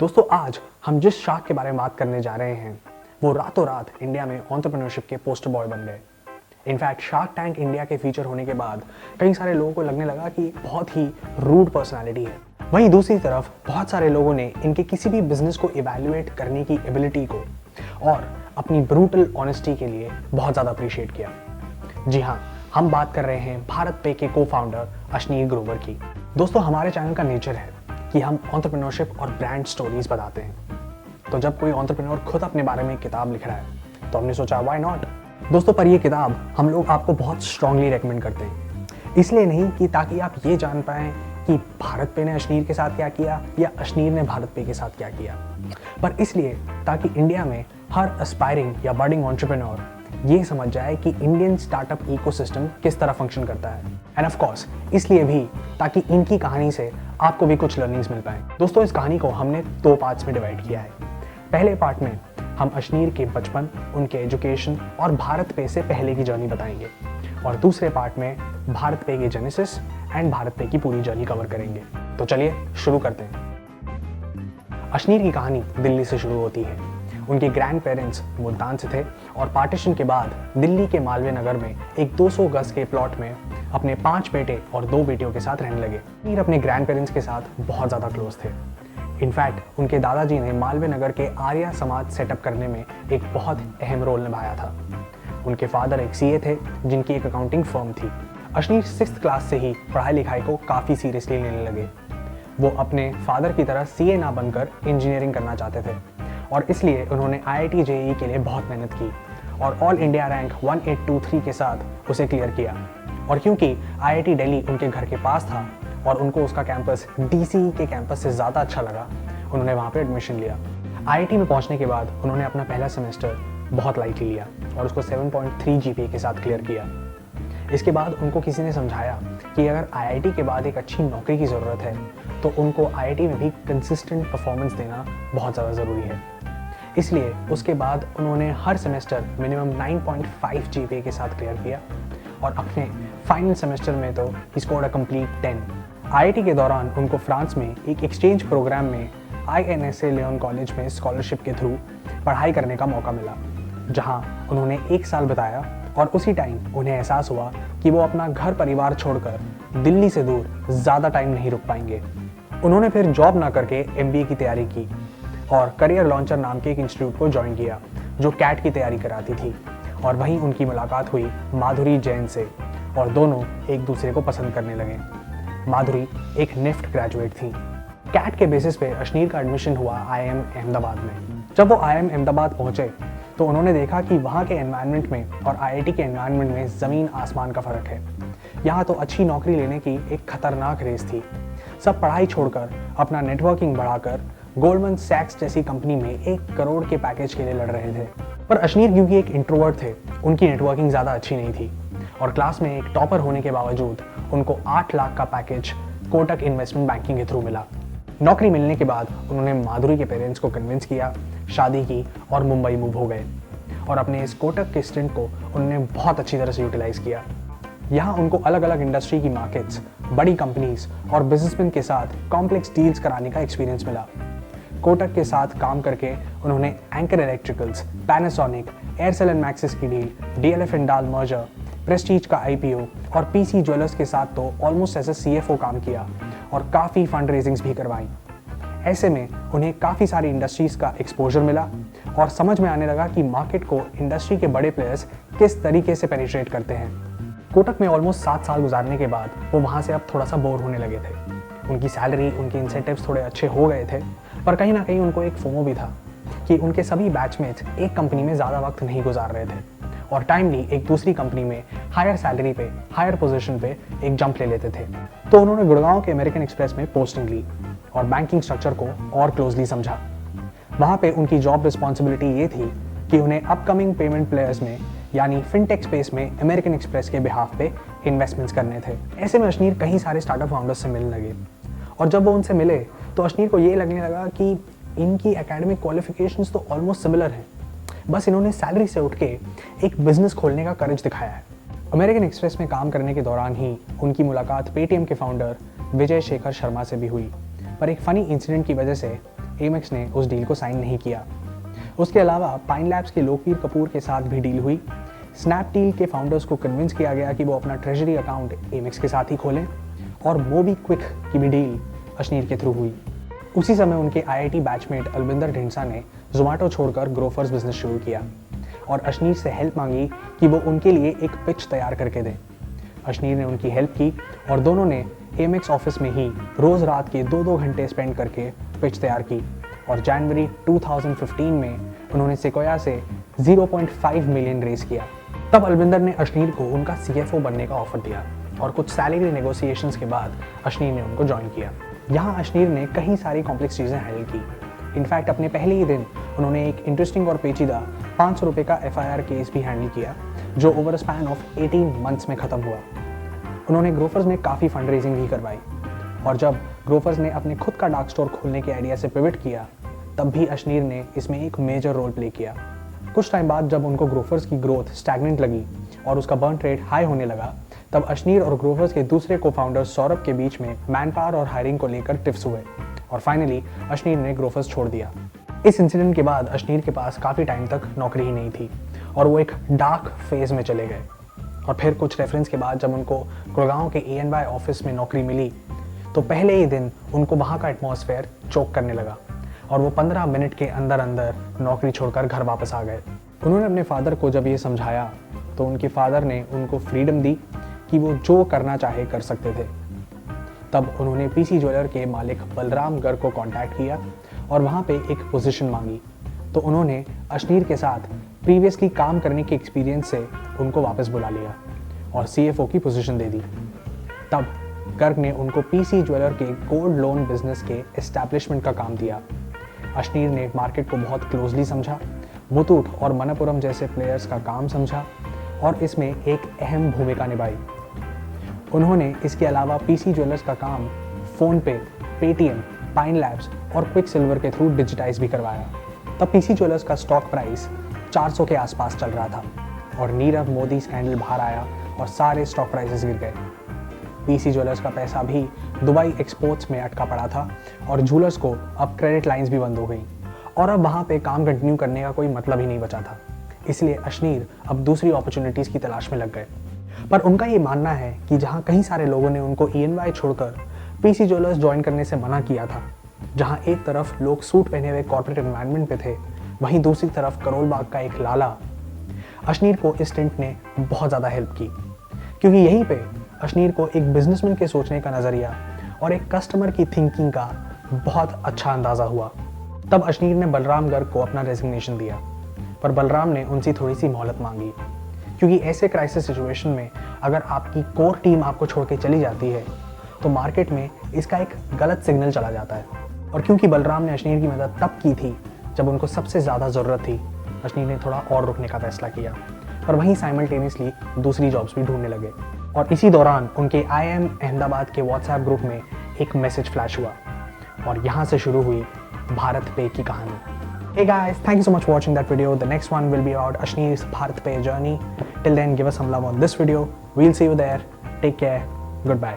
दोस्तों आज हम जिस शार्क के बारे में बात करने जा रहे हैं वो रातों रात इंडिया में एंटरप्रेन्योरशिप के पोस्टर बॉय बन गए। इनफैक्ट शार्क टैंक इंडिया के फीचर होने के बाद कई सारे लोगों को लगने लगा कि बहुत ही रूड पर्सनालिटी है। वहीं दूसरी तरफ बहुत सारे लोगों ने इनके किसी भी बिजनेस को इवैल्यूएट करने की एबिलिटी को और अपनी ब्रूटल ऑनेस्टी के लिए बहुत ज़्यादा अप्रिशिएट किया। जी हाँ, हम बात कर रहे हैं भारत पे के को फाउंडर अशनीर ग्रोवर की। दोस्तों हमारे चैनल का नेचर है कि हम एंटरप्रेन्योरशिप और ब्रांड स्टोरीज बताते हैं। तो जब कोई एंटरप्रेन्योर खुद अपने बारे में एक किताब लिख रहा है तो हमने सोचा व्हाई नॉट। दोस्तों पर ये किताब हम लोग आपको बहुत स्ट्रांगली रेकमेंड करते हैं, इसलिए नहीं कि ताकि आप ये जान पाएं कि भारत पे ने अशनीर के साथ क्या किया या अशनीर ने भारत पे के साथ क्या किया, पर इसलिए ताकि इंडिया में हर एस्पायरिंग या बर्डिंग एंटरप्रेन्योर ये समझ जाए कि इंडियन स्टार्टअप इकोसिस्टम किस तरह फंक्शन करता है। एंड ऑफ कोर्स इसलिए भी ताकि इनकी कहानी से आपको भी कुछ लर्निंग्स मिल पाए। दोस्तों इस कहानी को हमने 2 पार्ट्स में डिवाइड किया है। पहले पार्ट में हम अशनीर के बचपन, उनके एजुकेशन और भारत पे से पहले की जर्नी बताएंगे और दूसरे पार्ट में भारत पे के जेनेसिस एंड भारत पे की पूरी जर्नी कवर करेंगे। तो चलिए शुरू करते हैं। अशनीर की कहानी दिल्ली से शुरू होती है। उनके ग्रैंड पेरेंट्स मुल्तान से थे और पार्टीशन के बाद दिल्ली के मालवीय नगर में एक 200 गज के प्लॉट में अपने 5 बेटे और 2 बेटियों के साथ रहने लगे। अशनीर अपने ग्रैंड पेरेंट्स के साथ बहुत ज़्यादा क्लोज थे। इनफैक्ट उनके दादाजी ने मालवीय नगर के आर्या समाज सेटअप करने में एक बहुत अहम रोल निभाया था। उनके फादर एक सीए थे जिनकी एक अकाउंटिंग फर्म थी। अशनीर 6th क्लास से ही पढ़ाई लिखाई को काफ़ी सीरियसली लेने लगे। वो अपने फादर की तरह सीए ना बनकर इंजीनियरिंग करना चाहते थे और इसलिए उन्होंने IIT JEE के लिए बहुत मेहनत की और ऑल इंडिया रैंक 1823 के साथ उसे क्लियर किया। और क्योंकि IIT दिल्ली उनके घर के पास था और उनको उसका कैंपस DCE के कैंपस से ज़्यादा अच्छा लगा, उन्होंने वहाँ पे एडमिशन लिया। IIT में पहुँचने के बाद उन्होंने अपना पहला सेमेस्टर बहुत लाइटली लिया और उसको 7.3 GPA के साथ क्लियर किया। इसके बाद उनको किसी ने समझाया कि अगर IIT के बाद एक अच्छी नौकरी की ज़रूरत है तो उनको IIT में भी कंसिस्टेंट परफॉर्मेंस देना बहुत ज़्यादा ज़रूरी है। इसलिए उसके बाद उन्होंने हर सेमेस्टर मिनिमम 9.5 GPA के साथ क्लियर किया और अपने फाइनल सेमेस्टर में तो he scored a complete 10। IIT के दौरान उनको फ्रांस में एक एक्सचेंज प्रोग्राम में INSA लियोन कॉलेज में स्कॉलरशिप के थ्रू पढ़ाई करने का मौका मिला, जहां उन्होंने 1 साल बिताया और उसी टाइम उन्हें एहसास हुआ कि वो अपना घर परिवार छोड़कर दिल्ली से दूर ज़्यादा टाइम नहीं रुक पाएंगे। उन्होंने फिर जॉब ना करके MBA की तैयारी की और करियर लॉन्चर नाम के एक इंस्टीट्यूट को ज्वाइन किया जो कैट की तैयारी कराती थी और वहीं उनकी मुलाकात हुई माधुरी जैन से और दोनों एक दूसरे को पसंद करने लगे। माधुरी एक निफ्ट ग्रेजुएट थी। कैट के बेसिस पे अशनीर का एडमिशन हुआ IIM अहमदाबाद में। जब वो IIM अहमदाबाद पहुंचे तो उन्होंने देखा कि वहाँ के एनवायरनमेंट में और IIT के एनवायरनमेंट में ज़मीन आसमान का फ़र्क है। यहाँ तो अच्छी नौकरी लेने की एक खतरनाक रेस थी। सब पढ़ाई छोड़कर अपना नेटवर्किंग बढ़ाकर गोल्डमैन सैक्स जैसी कंपनी में 1 करोड़ के पैकेज के लिए लड़ रहे थे। पर अशनीर क्योंकि एक इंट्रोवर्ट थे, उनकी नेटवर्किंग ज़्यादा अच्छी नहीं थी और क्लास में एक टॉपर होने के बावजूद उनको 8 लाख का पैकेज कोटक इन्वेस्टमेंट बैंकिंग के थ्रू मिला। नौकरी मिलने के बाद उन्होंने माधुरी के पेरेंट्स को कन्विंस किया, शादी की और मुंबई मूव हो गए और अपने इस कोटक के स्टिंट को उन्होंने बहुत अच्छी तरह से यूटिलाइज किया। यहाँ उनको अलग अलग इंडस्ट्री की मार्केट्स, बड़ी कंपनीज और बिजनेसमैन के साथ कॉम्प्लेक्स डील्स कराने का एक्सपीरियंस मिला। कोटक के साथ काम करके उन्होंने Anchor Electricals, Panasonic, Aircel and Maxis की डील, DLF इंडाल मर्जर, प्रेस्टीज का IPO और PC ज्वेलर्स के साथ तो ऑलमोस्ट एज CFO काम किया और काफ़ी फंड रेजिंग्स भी करवाई। ऐसे में उन्हें काफ़ी सारी इंडस्ट्रीज़ का एक्सपोजर मिला और समझ में आने लगा कि मार्केट को इंडस्ट्री के बड़े प्लेयर्स किस तरीके से पेनिट्रेट करते हैं। कोटक में ऑलमोस्ट 7 साल गुजारने के बाद वो वहाँ से अब थोड़ा सा बोर होने लगे थे। उनकी सैलरी, उनके इंसेंटिव्स थोड़े अच्छे हो गए थे, पर कहीं ना कहीं उनको एक फोमो भी था कि उनके सभी बैचमेट्स एक कंपनी में ज़्यादा वक्त नहीं गुजार रहे थे और टाइमली एक दूसरी कंपनी में हायर सैलरी पे, हायर पोजीशन पे एक जंप ले लेते थे। तो उन्होंने गुड़गांव के अमेरिकन एक्सप्रेस में पोस्टिंग ली और बैंकिंग स्ट्रक्चर को और क्लोजली समझा। वहाँ पे उनकी जॉब रिस्पॉन्सिबिलिटी ये थी कि उन्हें अपकमिंग पेमेंट प्लेयर्स में यानी फिनटेक स्पेस में अमेरिकन एक्सप्रेस के बिहाफ पे इन्वेस्टमेंट्स करने थे। ऐसे में अशनीर कई सारे स्टार्टअप फाउंडर्स से मिलने लगे और जब वो उनसे मिले तो अशनीर को ये लगने लगा कि इनकी एकेडमिक क्वालिफिकेशंस तो ऑलमोस्ट सिमिलर हैं, बस इन्होंने सैलरी से उठ के एक बिजनेस खोलने का करेज दिखाया है। अमेरिकन एक्सप्रेस में काम करने के दौरान ही उनकी मुलाकात पेटीएम के फाउंडर विजय शेखर शर्मा से भी हुई, पर एक फ़नी इंसिडेंट की वजह से एमेक्स ने उस डील को साइन नहीं किया। उसके अलावा पाइन लैब्स के लोकवीर कपूर के साथ भी डील हुई। स्नैपडील के फाउंडर्स को कन्विंस किया गया कि वो अपना ट्रेजरी अकाउंट एमेक्स के साथ ही खोलें, और मोबी क्विक की भी डील अशनीर के थ्रू हुई। उसी समय उनके आईआईटी बैचमेट अलविंदर ढींडसा ने जोमेटो छोड़कर ग्रोफर्स बिजनेस शुरू किया और अशनीर से हेल्प मांगी कि वो उनके लिए एक पिच तैयार करके दें। अशनीर ने उनकी हेल्प की और दोनों ने एमेक्स ऑफिस में ही रोज़ रात के 2-2 घंटे स्पेंड करके पिच तैयार की और जनवरी 2015 में उन्होंने सिकोया से 0.5 मिलियन रेज किया। तब अलविंदर ने अशनीर को उनका सीएफओ बनने का ऑफर दिया और कुछ सैलरी नेगोशिएशंस के बाद अशनीर ने उनको ज्वाइन किया। यहाँ अशनीर ने कई सारी कॉम्प्लेक्स चीज़ें हैंडल की। इनफैक्ट अपने पहले ही दिन उन्होंने एक इंटरेस्टिंग और पेचीदा 500 रुपये का FIR केस भी हैंडल किया, जो ओवर स्पैन ऑफ 18 मंथ्स में ख़त्म हुआ। उन्होंने ग्रोफर्स में काफ़ी फंड रेजिंग भी करवाई और जब ग्रोफर्स ने अपने खुद का डार्क स्टोर खोलने के आइडिया से पिवट किया, तब भी अशनीर ने इसमें एक मेजर रोल प्ले किया। कुछ टाइम बाद जब उनको ग्रोफर्स की ग्रोथ स्टैग्नेंट लगी और उसका बर्न रेट हाई होने लगा, तब अशनीर और ग्रोफर्स के दूसरे को फाउंडर सौरभ के बीच में मैन पावर और हायरिंग को लेकर टिप्स हुए और फाइनली अशनीर ने ग्रोफर्स छोड़ दिया। इस इंसिडेंट के बाद अशनीर के पास काफ़ी टाइम तक नौकरी ही नहीं थी और वो एक डार्क फेज में चले गए। और फिर कुछ रेफरेंस के बाद जब उनको गुड़गांव के ANY ऑफिस में नौकरी मिली, तो पहले ही दिन उनको वहाँ का एटमॉस्फेयर चोक करने लगा और वो 15 मिनट के अंदर अंदर नौकरी छोड़कर घर वापस आ गए। उन्होंने अपने फादर को जब ये समझाया तो उनके फादर ने उनको फ्रीडम दी कि वो जो करना चाहे कर सकते थे। तब उन्होंने PC ज्वेलर के मालिक बलराम गर्ग को कांटेक्ट किया और वहाँ पे एक पोजीशन मांगी, तो उन्होंने अशनीर के साथ प्रीवियसली काम करने के एक्सपीरियंस से उनको वापस बुला लिया और CFO की पोजीशन दे दी। तब गर्ग ने उनको PC ज्वेलर के गोल्ड लोन बिजनेस के एस्टैब्लिशमेंट का काम दिया। अशनीर ने मार्केट को बहुत क्लोजली समझा, मुथूट और मनप्पुरम जैसे प्लेयर्स का काम समझा और इसमें एक अहम भूमिका निभाई। उन्होंने इसके अलावा PC ज्वेलर्स का काम फ़ोनपे, पेटीएम, पाइन लैब्स और क्विक सिल्वर के थ्रू डिजिटाइज भी करवाया। तब PC ज्वेलर्स का स्टॉक प्राइस 400 के आसपास चल रहा था और नीरव मोदी स्कैंडल बाहर आया और सारे स्टॉक प्राइसेस गिर गए। PC ज्वेलर्स का पैसा भी दुबई एक्सपोर्ट्स में अटका पड़ा था और ज्वेलर्स को अब क्रेडिट लाइंस भी बंद हो गई और अब वहाँ पे काम कंटिन्यू करने का कोई मतलब ही नहीं बचा था। इसलिए अशनीर अब दूसरी अपॉर्चुनिटीज़ की तलाश में लग गए। पर उनका ये मानना है कि जहाँ कई सारे लोगों ने उनको ENY छोड़कर PC ज्वेलर्स ज्वाइन करने से मना किया था, जहाँ एक तरफ लोग सूट पहने हुए कॉर्पोरेट एनवायरनमेंट पे थे, वहीं दूसरी तरफ करोल बाग का एक लाला, अशनीर को इस स्टिंट ने बहुत ज़्यादा हेल्प की, क्योंकि यहीं पे अशनीर को एक बिजनेसमैन के सोचने का नज़रिया और एक कस्टमर की थिंकिंग का बहुत अच्छा अंदाज़ा हुआ। तब अशनीर ने बलराम गर्ग को अपना रेजिग्नेशन दिया, पर बलराम ने उनसे थोड़ी सी मोहलत मांगी, क्योंकि ऐसे क्राइसिस सिचुएशन में अगर आपकी कोर टीम आपको छोड़ के चली जाती है तो मार्केट में इसका एक गलत सिग्नल चला जाता है। और क्योंकि बलराम ने अशनीर की मदद तब की थी जब उनको सबसे ज़्यादा ज़रूरत थी, अशनीर ने थोड़ा और रुकने का फैसला किया, पर वहीं साइमल्टेनियसली दूसरी जॉब्स भी ढूंढने लगे। और इसी दौरान उनके IIM अहमदाबाद के व्हाट्सएप ग्रुप में एक मैसेज फ्लैश हुआ और यहाँ से शुरू हुई भारत पे की कहानी। Hey guys, thank you so much for watching that video. The next one will be about Ashneer's Bharat Pay journey. Till then, give us some love on this video. We'll see you there. Take care. Goodbye.